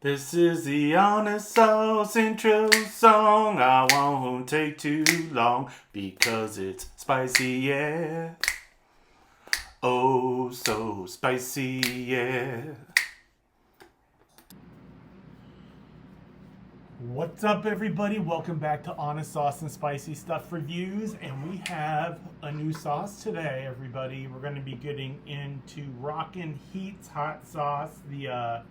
This is the Honest Sauce intro song. I won't take too long because it's spicy, yeah. Oh, so spicy, yeah. What's up, everybody? Welcome back to Honest Sauce and Spicy Stuff Reviews. And we have a new sauce today, everybody. We're going to be getting into Rockin' Heat's hot sauce, the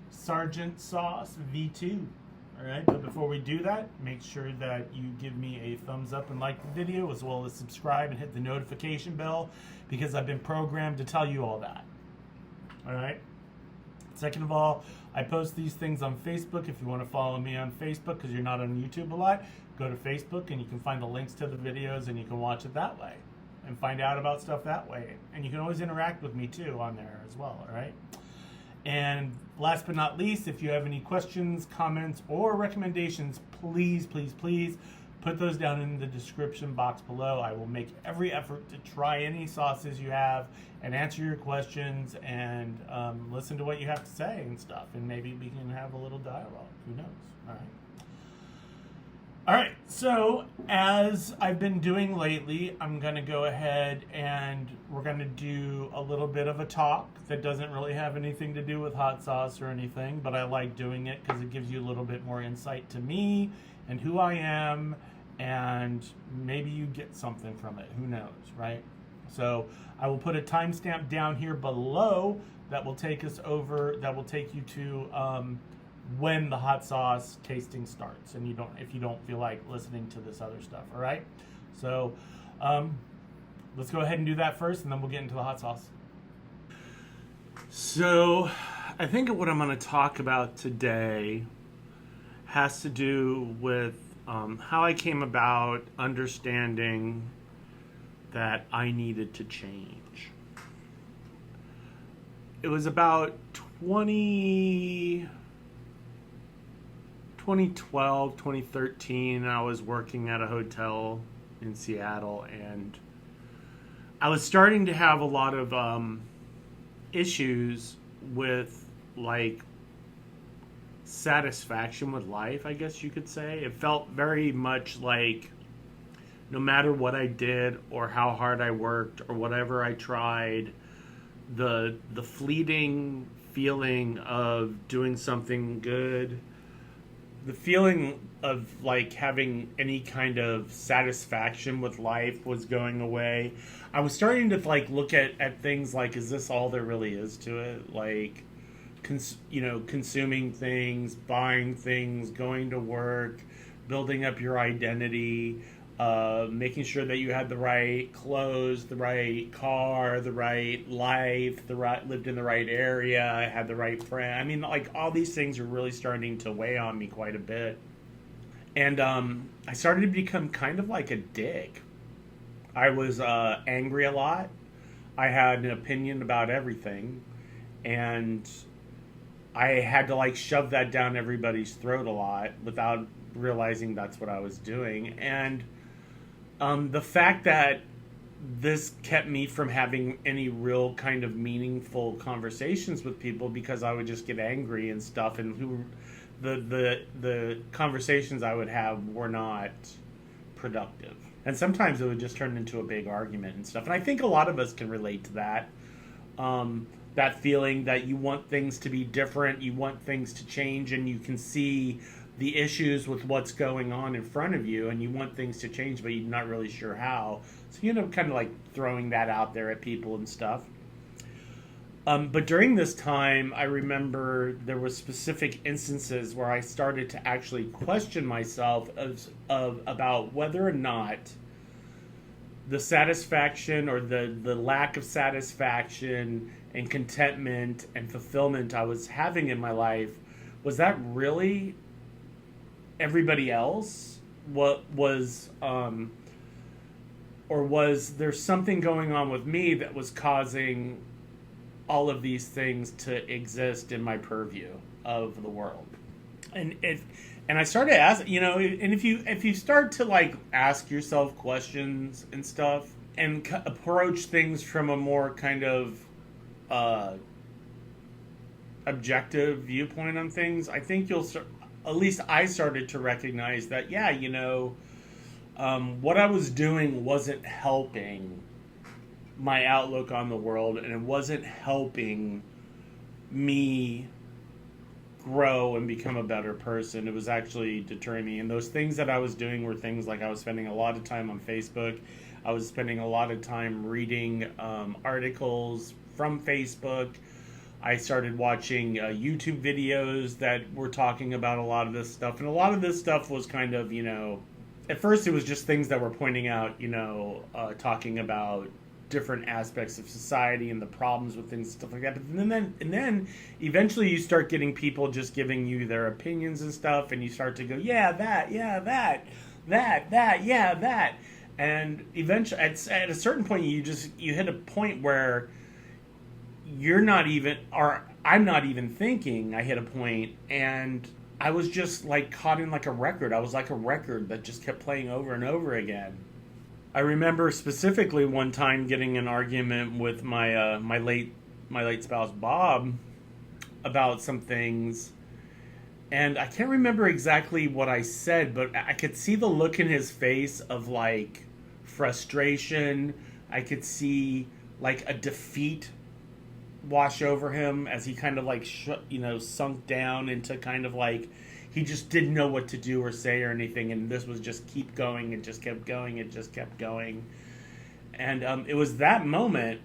Sergeant Sauce V2. Alright, but before we do that, make sure that you give me a thumbs up and like the video, as well as subscribe and hit the notification bell, because I've been programmed to tell you all that. Alright? Second of all, I post these things on Facebook. If you want to follow me on Facebook, because you're not on YouTube a lot, go to Facebook and you can find the links to the videos and you can watch it that way and find out about stuff that way. And you can always interact with me too on there as well, alright? And last but not least, if you have any questions, comments, or recommendations, please put those down in the description box below. I will make every effort to try any sauces you have and answer your questions and listen to what you have to say and stuff. And maybe we can have a little dialogue. Who knows? All right. All right, so as I've been doing lately, I'm going to go ahead and we're going to do a little bit of a talk that doesn't really have anything to do with hot sauce or anything, but I like doing it because it gives you a little bit more insight to me and who I am, and maybe you get something from it. Who knows, right? So I will put a timestamp down here below that will take us over, that will take you to when the hot sauce tasting starts, and if you don't feel like listening to this other stuff. All right, so let's go ahead and do that first, and then we'll get into the hot sauce. So I think what I'm going to talk about today has to do with how I came about understanding that I needed to change. It was about 2012, 2013, I was working at a hotel in Seattle, and I was starting to have a lot of issues with, like, satisfaction with life, I guess you could say. It felt very much like no matter what I did or how hard I worked or whatever I tried, the fleeting feeling of doing something good, the feeling of like having any kind of satisfaction with life was going away. I was starting to like look at things like, is this all there really is to it? Like, consuming things, buying things, going to work, building up your identity, making sure that you had the right clothes, the right car, the right life, lived in the right area, had the right friend. I mean, like, all these things are really starting to weigh on me quite a bit. And I started to become kind of like a dick. I was angry a lot. I had an opinion about everything. And I had to like shove that down everybody's throat a lot without realizing that's what I was doing. And the fact that this kept me from having any real kind of meaningful conversations with people, because I would just get angry and stuff, and the conversations I would have were not productive. And sometimes it would just turn into a big argument and stuff. And I think a lot of us can relate to that. That feeling that you want things to be different, you want things to change, and you can see the issues with what's going on in front of you, and you want things to change, but you're not really sure how. So you end up kind of like throwing that out there at people and stuff. But during this time, I remember there were specific instances where I started to actually question myself about whether or not the satisfaction or the lack of satisfaction and contentment and fulfillment I was having in my life, was that really everybody else? What was or was there something going on with me that was causing all of these things to exist in my purview of the world? And I started to ask, and if you start to like ask yourself questions and stuff and approach things from a more kind of objective viewpoint on things, I think at least I started to recognize that, yeah, what I was doing wasn't helping my outlook on the world, and it wasn't helping me grow and become a better person. It was actually deterring me. And those things that I was doing were things like I was spending a lot of time on Facebook. I was spending a lot of time reading articles from Facebook. I started watching YouTube videos that were talking about a lot of this stuff. And a lot of this stuff was kind of, at first it was just things that were pointing out, talking about different aspects of society and the problems with things and stuff like that. But then eventually you start getting people just giving you their opinions and stuff, and you start to go, yeah, that, and eventually at a certain point you hit a point where you're not even, or I'm not even thinking. I hit a point and I was just like caught in like a record. I was like a record that just kept playing over and over again. I remember specifically one time getting an argument with my late spouse Bob about some things, and I can't remember exactly what I said, but I could see the look in his face of like frustration. I could see like a defeat wash over him as he kind of like sunk down into kind of like he just didn't know what to do or say or anything, and this was just keep going. It just kept going. It just kept going. And it was that moment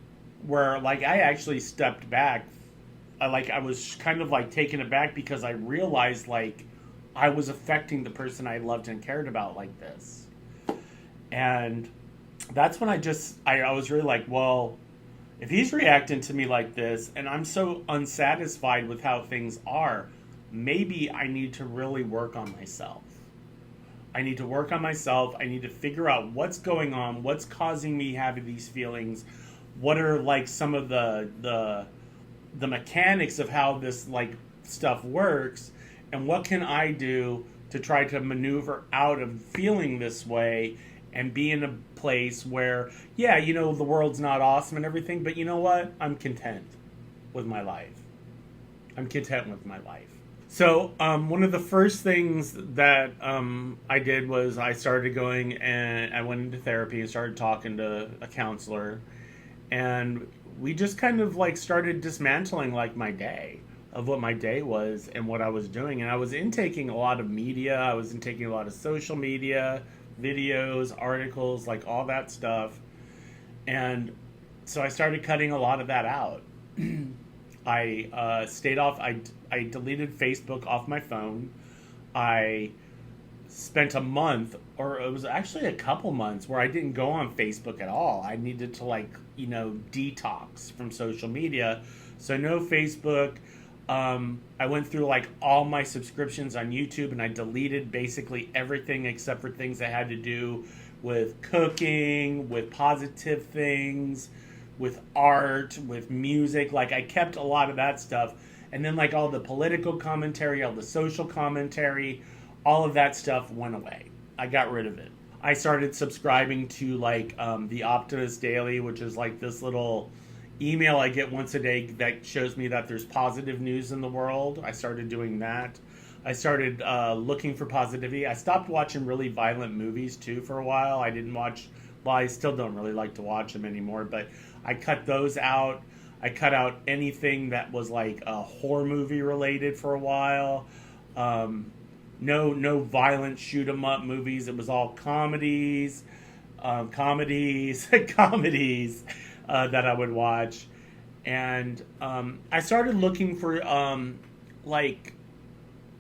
where like I actually stepped back. I was kind of like taken aback because I realized like I was affecting the person I loved and cared about like this. And that's when I was really like, well, if he's reacting to me like this and I'm so unsatisfied with how things are, maybe I need to really work on myself. I need to work on myself. I need to figure out what's going on, what's causing me having these feelings, what are like some of the mechanics of how this like stuff works, and what can I do to try to maneuver out of feeling this way and be in a place where, yeah, the world's not awesome and everything, but you know what? I'm content with my life. I'm content with my life. So one of the first things that I did was I started going and I went into therapy and started talking to a counselor, and we just kind of like started dismantling like my day of what my day was and what I was doing. And I was intaking a lot of media. I was intaking a lot of social media, videos, articles, like all that stuff. And so I started cutting a lot of that out. I stayed off. I deleted Facebook off my phone. I spent a month, or it was actually a couple months, where I didn't go on Facebook at all. I needed to detox from social media. So no Facebook. I went through like all my subscriptions on YouTube, and I deleted basically everything except for things that had to do with cooking, with positive things, with art, with music. Like I kept a lot of that stuff. And then like all the political commentary, all the social commentary, all of that stuff went away. I got rid of it. I started subscribing to like the Optimist Daily, which is like this little email I get once a day that shows me that there's positive news in the world. I started doing that. I started looking for positivity. I stopped watching really violent movies too for a while. I still don't really like to watch them anymore, but I cut those out. I cut out anything that was like a horror movie related for a while. No violent shoot 'em up movies. It was all comedies that I would watch. And I started looking for like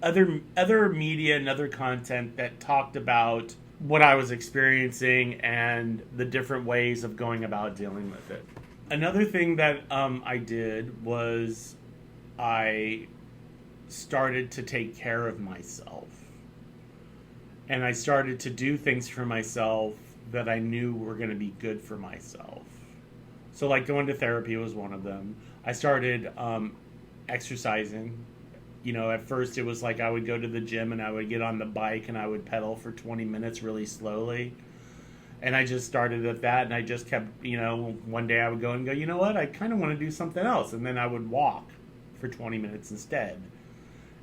other media and other content that talked about what I was experiencing and the different ways of going about dealing with it. Another thing that I did was I started to take care of myself. And I started to do things for myself that I knew were going to be good for myself. So like going to therapy was one of them. I started exercising. At first it was like I would go to the gym and I would get on the bike and I would pedal for 20 minutes really slowly. And I just started at that, and I just kept, one day I would go, you know what, I kind of want to do something else. And then I would walk for 20 minutes instead.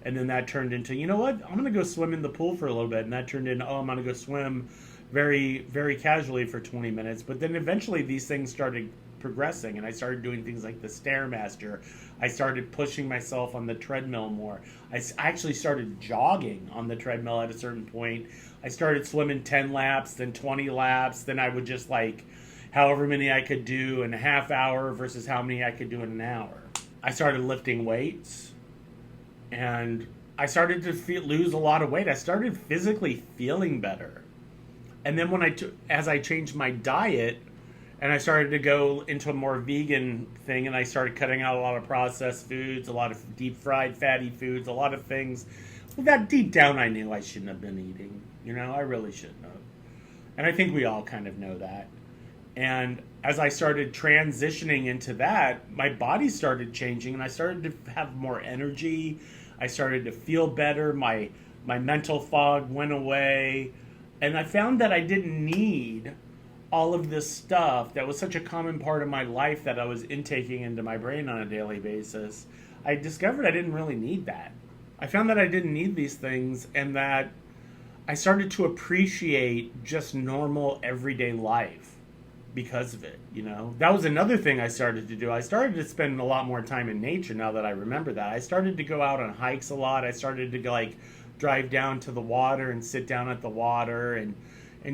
And then that turned into, you know what, I'm going to go swim in the pool for a little bit. And that turned into, oh, I'm going to go swim very, very casually for 20 minutes. But then eventually these things started progressing, and I started doing things like the Stairmaster. I started pushing myself on the treadmill more. I actually started jogging on the treadmill at a certain point. I started swimming 10 laps, then 20 laps. Then I would just like however many I could do in a half hour versus how many I could do in an hour. I started lifting weights, and I started to lose a lot of weight. I started physically feeling better. And then as I changed my diet, and I started to go into a more vegan thing, and I started cutting out a lot of processed foods, a lot of deep fried fatty foods, a lot of things that deep down I knew I shouldn't have been eating. You know, I really shouldn't have. And I think we all kind of know that. And as I started transitioning into that, my body started changing, and I started to have more energy. I started to feel better. My mental fog went away. And I found that I didn't need all of this stuff that was such a common part of my life that I was intaking into my brain on a daily basis. I discovered I didn't really need that. I found that I didn't need these things, and that I started to appreciate just normal everyday life because of it, you know? That was another thing I started to do. I started to spend a lot more time in nature now that I remember that. I started to go out on hikes a lot. I started to like drive down to the water and sit down at the water and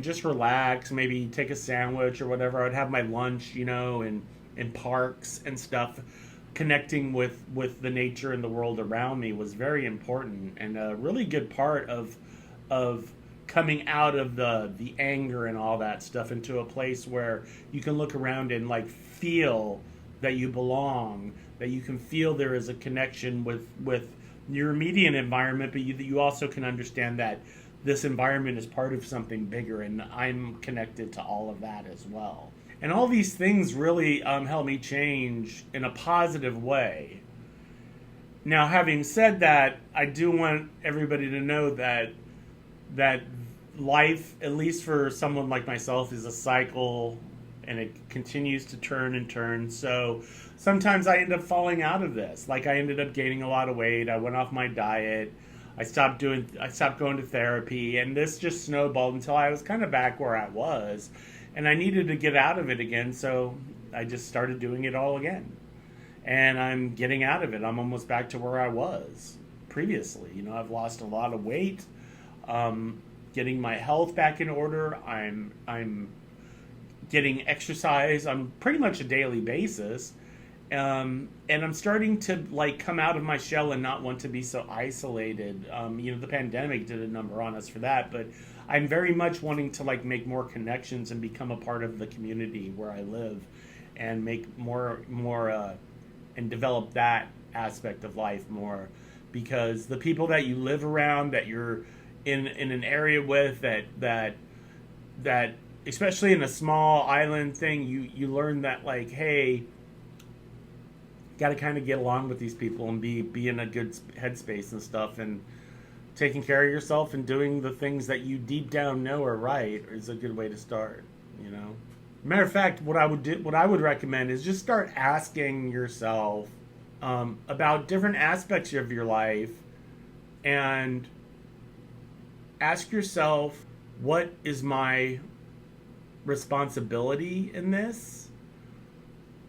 just relax, maybe take a sandwich or whatever. I'd have my lunch, you know, in parks and stuff. Connecting with the nature and the world around me was very important, and a really good part of coming out of the anger and all that stuff into a place where you can look around and like feel that you belong, that you can feel there is a connection with your immediate environment, but you also can understand that this environment is part of something bigger, and I'm connected to all of that as well. And all these things really help me change in a positive way. Now, having said that, I do want everybody to know that life, at least for someone like myself, is a cycle, and it continues to turn and turn. So sometimes I end up falling out of this. Like, I ended up gaining a lot of weight. I went off my diet. I stopped going to therapy, and this just snowballed until I was kind of back where I was, and I needed to get out of it again, so I just started doing it all again. And I'm getting out of it. I'm almost back to where I was previously. You know, I've lost a lot of weight, getting my health back in order. I'm getting exercise on pretty much a daily basis. And I'm starting to like come out of my shell and not want to be so isolated. You know, the pandemic did a number on us for that, but I'm very much wanting to like make more connections and become a part of the community where I live, and make more and develop that aspect of life more, because the people that you live around, that you're in an area with, that especially in a small island thing, you learn that like, hey, got to kind of get along with these people and be in a good headspace and stuff, and taking care of yourself and doing the things that you deep down know are right is a good way to start, you know? Matter of fact, what I would recommend is just start asking yourself about different aspects of your life, and ask yourself, what is my responsibility in this?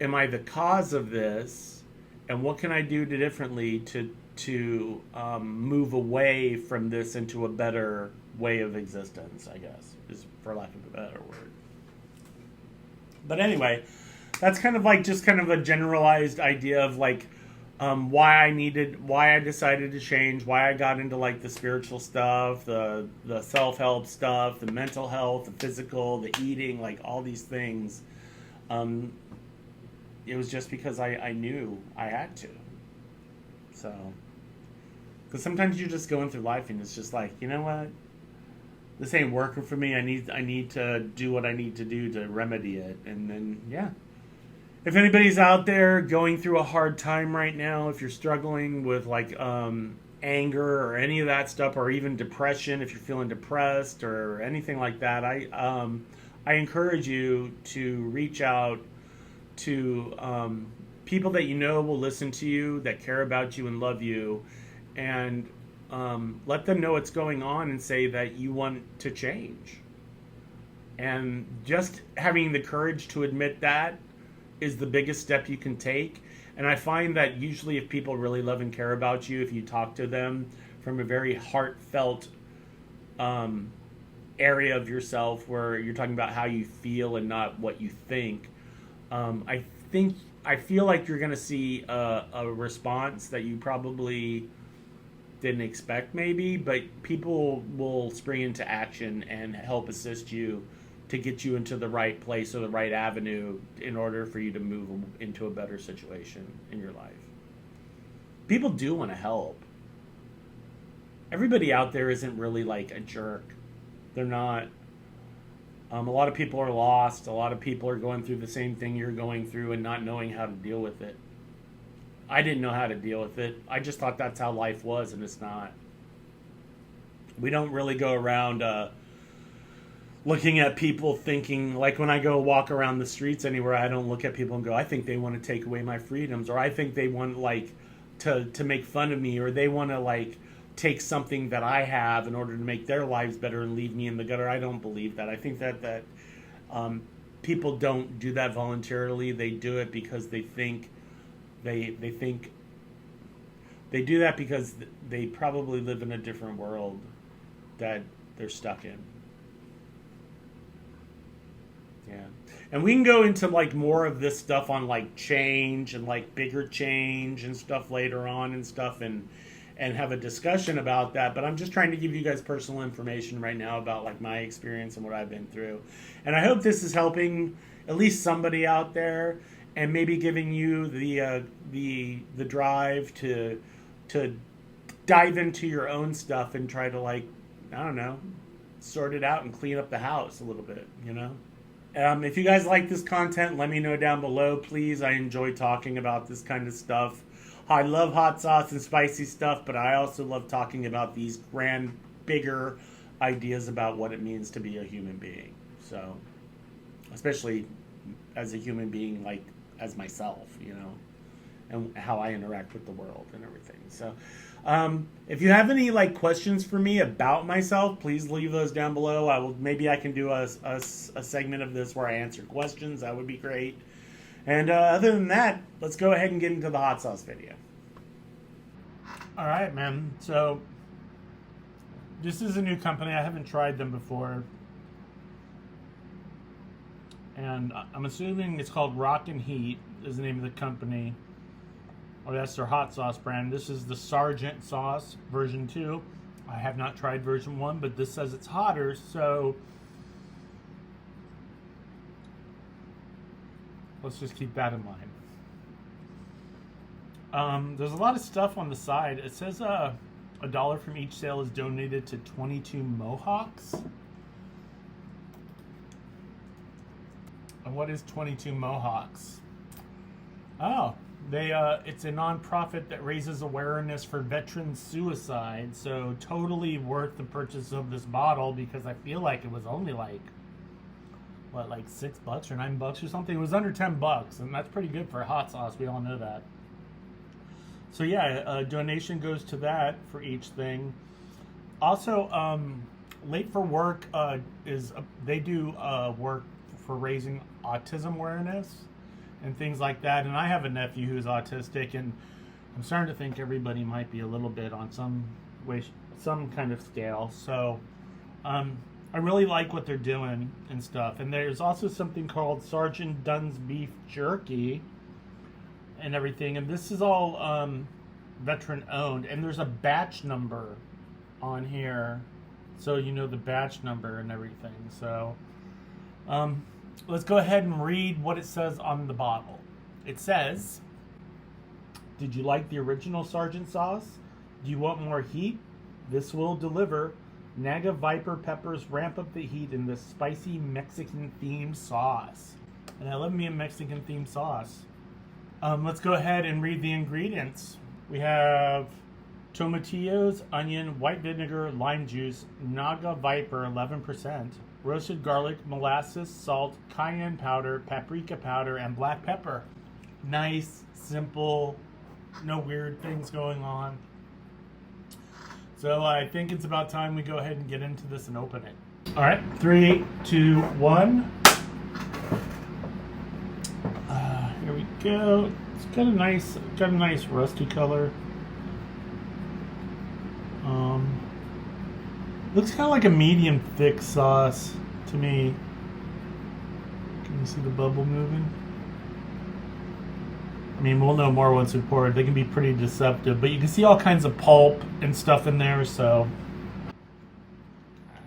Am I the cause of this? And what can I do differently to move away from this into a better way of existence, I guess, is for lack of a better word. But anyway, that's kind of like just kind of a generalized idea of like why I decided to change, why I got into like the spiritual stuff, the self-help stuff, the mental health, the physical, the eating, like all these things. It was just because I knew I had to. So, because sometimes you're just going through life and it's just like, you know what? This ain't working for me. I need to do what I need to do to remedy it. And then, yeah. If anybody's out there going through a hard time right now, if you're struggling with like anger or any of that stuff, or even depression, if you're feeling depressed or anything like that, I encourage you to reach out to people that you know will listen to you, that care about you and love you, and let them know what's going on and say that you want to change. And just having the courage to admit that is the biggest step you can take. And I find that usually if people really love and care about you, if you talk to them from a very heartfelt area of yourself where you're talking about how you feel and not what you think, I feel like you're going to see a response that you probably didn't expect maybe, but people will spring into action and help assist you to get you into the right place or the right avenue in order for you to move into a better situation in your life. People do want to help. Everybody out there isn't really like a jerk. They're not. A lot of people are lost. A lot of people are going through the same thing you're going through and not knowing how to deal with it. I didn't know how to deal with it. I just thought that's how life was, and it's not. We don't really go around looking at people thinking, like when I go walk around the streets anywhere, I don't look at people and go, I think they want to take away my freedoms, or I think they want like to make fun of me, or they want to like take something that I have in order to make their lives better and leave me in the gutter. I don't believe that. I think that people don't do that voluntarily. They do it because they think they do that because they probably live in a different world that they're stuck in. Yeah. And we can go into like more of this stuff on like change and like bigger change and stuff later on and stuff and have a discussion about that. But I'm just trying to give you guys personal information right now about like my experience and what I've been through. And I hope this is helping at least somebody out there and maybe giving you the drive to dive into your own stuff and try to like, I don't know, sort it out and clean up the house a little bit, you know? If you guys like this content, let me know down below, please. I enjoy talking about this kind of stuff. I love hot sauce and spicy stuff, but I also love talking about these grand, bigger ideas about what it means to be a human being. So, especially as a human being, like as myself, you know, and how I interact with the world and everything. So, if you have any like questions for me about myself, please leave those down below. Maybe I can do a segment of this where I answer questions. That would be great. And other than that, let's go ahead and get into the hot sauce video. All right, man. So this is a new company. I haven't tried them before. And I'm assuming it's called Rock and Heat is the name of the company. Oh, that's their hot sauce brand. This is the Sergeant sauce, version 2. I have not tried version 1, but this says it's hotter, so let's just keep that in mind. There's a lot of stuff on the side. It says $1 from each sale is donated to 22 Mohawks. And what is 22 Mohawks? Oh, it's a nonprofit that raises awareness for veteran suicide. So totally worth the purchase of this bottle because I feel like it was only like, what, like $6 or $9 or something? It was under $10, and that's pretty good for a hot sauce. We all know that. So yeah, a donation goes to that for each thing. Also, Late for Work they do work for raising autism awareness and things like that. And I have a nephew who's autistic, and I'm starting to think everybody might be a little bit on some kind of scale. So I really like what they're doing and stuff. And there's also something called Sergeant Dunn's Beef Jerky and everything. And this is all veteran owned. And there's a batch number on here, so you know the batch number and everything. So let's go ahead and read what it says on the bottle. It says, did you like the original Sergeant sauce? Do you want more heat? This will deliver. Naga Viper peppers ramp up the heat in this spicy Mexican themed sauce. And I love me a Mexican themed sauce. Let's go ahead and read the ingredients. We have tomatillos, onion, white vinegar, lime juice, Naga Viper 11%, roasted garlic, molasses, salt, cayenne powder, paprika powder, and black pepper. Nice, simple, no weird things going on. So I think it's about time we go ahead and get into this and open it. All right, 3, 2, 1. Here we go. It's got a nice rusty color. Looks kind of like a medium thick sauce to me. Can you see the bubble moving? I mean, we'll know more once we pour it. They can be pretty deceptive, but you can see all kinds of pulp and stuff in there, so.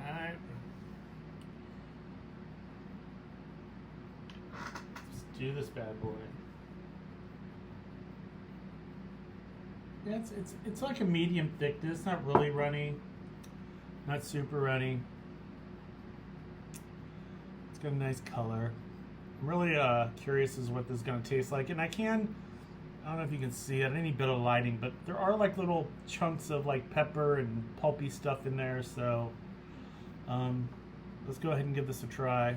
Alright. Let's do this bad boy. Yeah, it's like a medium thickness, not really runny, not super runny. It's got a nice color. I'm really curious as what this is going to taste like, and I don't know if you can see it, any bit of lighting, but there are like little chunks of like pepper and pulpy stuff in there, so let's go ahead and give this a try.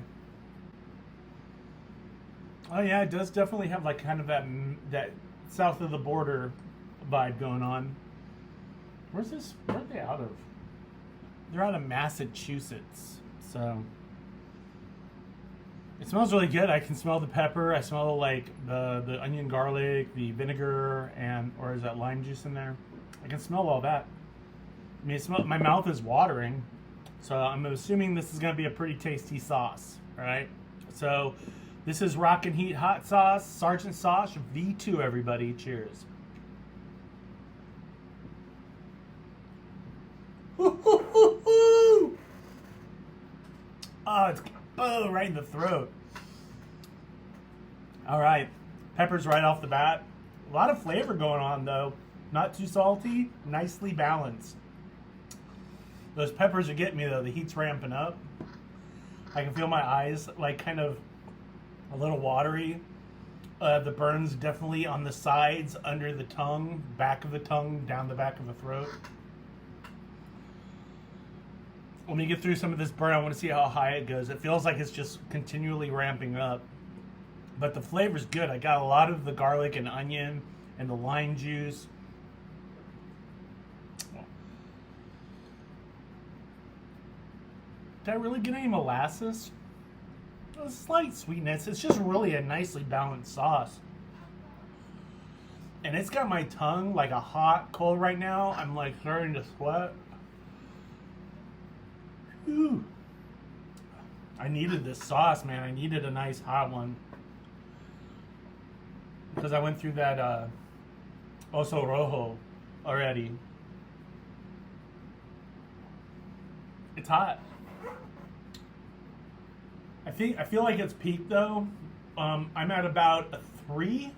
Oh yeah, it does definitely have like kind of that south of the border vibe going on. Where are they out of? They're out of Massachusetts, so it smells really good. I can smell the pepper. I smell like the onion, garlic, the vinegar, or is that lime juice in there? I can smell all that. I mean, my mouth is watering, so I'm assuming this is going to be a pretty tasty sauce. All right, so this is Rockin' Heat hot sauce, Sergeant Sauce V2. Everybody, cheers. Oh, it's right in the throat. All right, peppers right off the bat. A lot of flavor going on though. Not too salty, nicely balanced. Those peppers are getting me though. The heat's ramping up. I can feel my eyes like kind of a little watery. The burns definitely on the sides, under the tongue, back of the tongue, down the back of the throat. Let me get through some of this burn. I want to see how high it goes. It feels like it's just continually ramping up. But the flavor's good. I got a lot of the garlic and onion and the lime juice. Did I really get any molasses? A slight sweetness. It's just really a nicely balanced sauce. And it's got my tongue like a hot coal right now. I'm like starting to sweat. Ooh. I needed this sauce, man. I needed a nice hot one. Because I went through that Oso Rojo already. It's hot. I feel like it's peaked though. I'm at about a 3,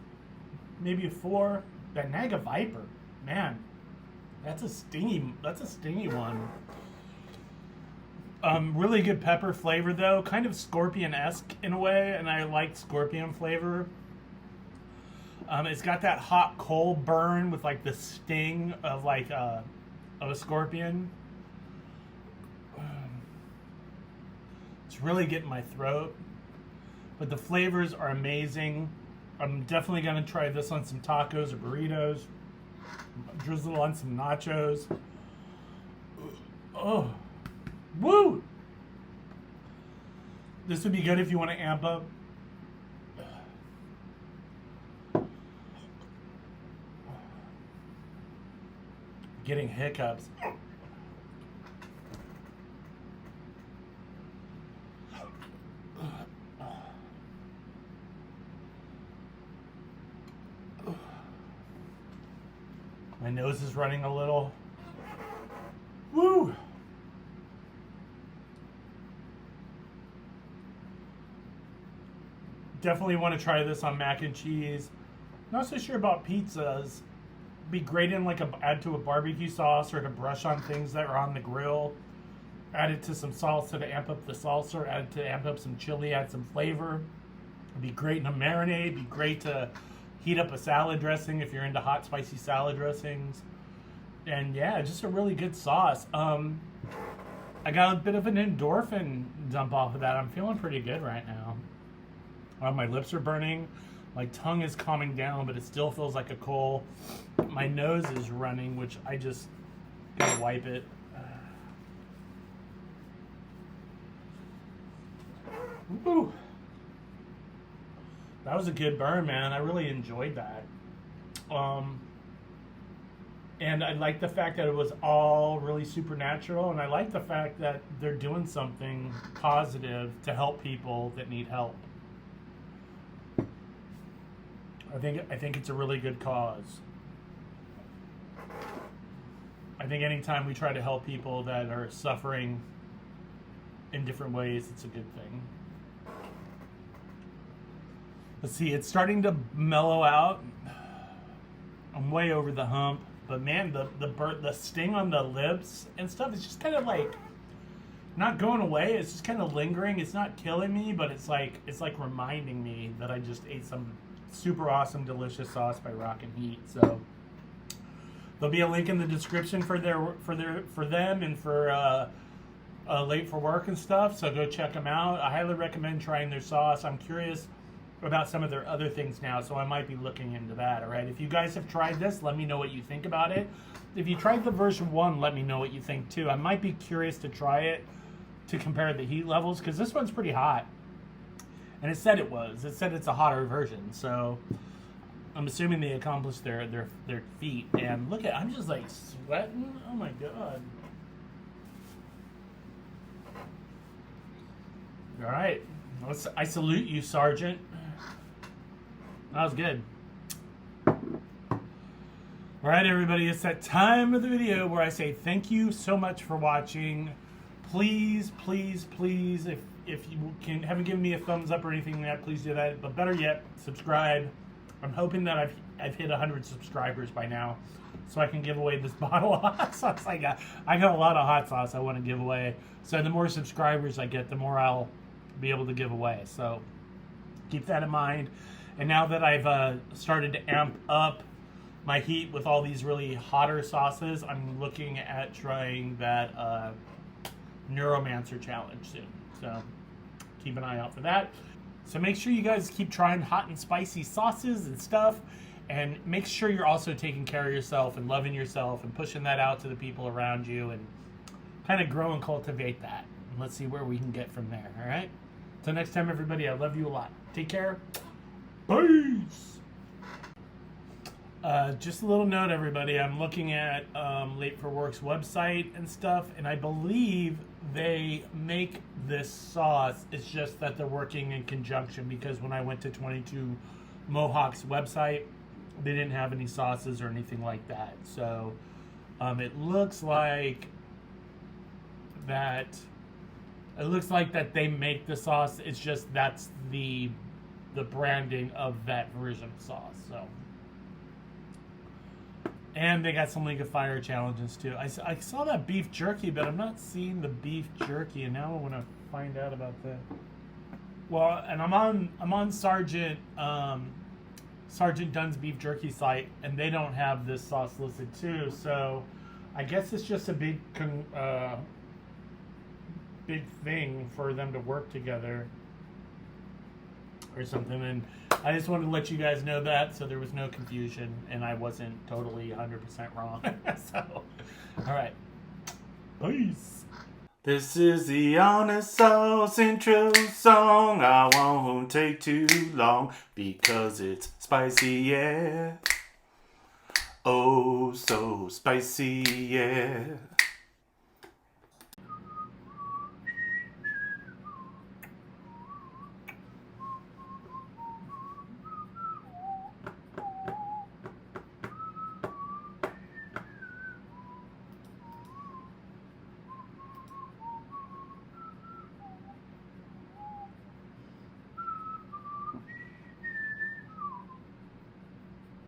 maybe a 4. That Naga Viper, man, that's a stingy one. Really good pepper flavor though, kind of scorpion-esque in a way, and I like scorpion flavor. It's got that hot coal burn with like the sting of like of a scorpion. It's really getting my throat, but the flavors are amazing. I'm definitely gonna try this on some tacos or burritos, drizzle on some nachos. Oh. Woo! This would be good if you want to amp up. Getting hiccups. My nose is running a little. Woo! Definitely want to try this on mac and cheese. Not so sure about pizzas. Be great in like add to a barbecue sauce or to brush on things that are on the grill. Add it to some salsa to amp up the salsa. Add it to amp up some chili. Add some flavor. It'd be great in a marinade. It'd be great to heat up a salad dressing if you're into hot spicy salad dressings. And yeah, just a really good sauce. I got a bit of an endorphin dump off of that. I'm feeling pretty good right now. My lips are burning. My tongue is calming down, but it still feels like a coal. My nose is running, which I just gotta wipe it. Woo. That was a good burn, man. I really enjoyed that. And I like the fact that it was all really supernatural, and I like the fact that they're doing something positive to help people that need help. I think it's a really good cause. I think anytime we try to help people that are suffering in different ways, it's a good thing. Let's see, it's starting to mellow out. I'm way over the hump, but man, the sting on the lips and stuff is just kind of like not going away. It's just kind of lingering. It's not killing me, but it's like reminding me that I just ate some super awesome, delicious sauce by Rockin' Heat. So there'll be a link in the description for them and for Late for Work and stuff. So go check them out. I highly recommend trying their sauce. I'm curious about some of their other things now, so I might be looking into that. All right, if you guys have tried this, let me know what you think about it. If you tried the version 1, let me know what you think too. I might be curious to try it to compare the heat levels, because this one's pretty hot, and it said it's a hotter version, so I'm assuming they accomplished their feat. And look at, I'm just like sweating. Oh my god. All right, I salute you, Sergeant. That was good. All right, everybody, it's that time of the video where I say thank you so much for watching. Please, please, please, if you haven't given me a thumbs up or anything like that, please do that. But better yet, subscribe. I'm hoping that I've hit 100 subscribers by now, so I can give away this bottle of hot sauce I got. I got a lot of hot sauce I want to give away. So the more subscribers I get, the more I'll be able to give away. So keep that in mind. And now that I've started to amp up my heat with all these really hotter sauces, I'm looking at trying that Neuromancer challenge soon. So keep an eye out for that. So make sure you guys keep trying hot and spicy sauces and stuff. And make sure you're also taking care of yourself and loving yourself and pushing that out to the people around you and kind of grow and cultivate that. And let's see where we can get from there, all right? Till next time, everybody, I love you a lot. Take care. Peace. Just a little note, everybody. I'm looking at Late for Work's website and stuff, and I believe they make this sauce. It's just that they're working in conjunction, because when I went to 22 Mohawks website, they didn't have any sauces or anything like that. So it looks like that. It looks like that they make the sauce. It's just that's the branding of that version of sauce. So, and they got some League of Fire challenges too. I saw that beef jerky, but I'm not seeing the beef jerky, and now I want to find out about that. Well, and I'm on Sergeant Dunn's beef jerky site, and they don't have this sauce listed too. So I guess it's just a big thing for them to work together or something. And I just wanted to let you guys know that, so there was no confusion and I wasn't totally 100% wrong. So, all right, peace. This is the Honest Sauce intro song. I won't take too long because it's spicy, yeah. Oh, so spicy, yeah.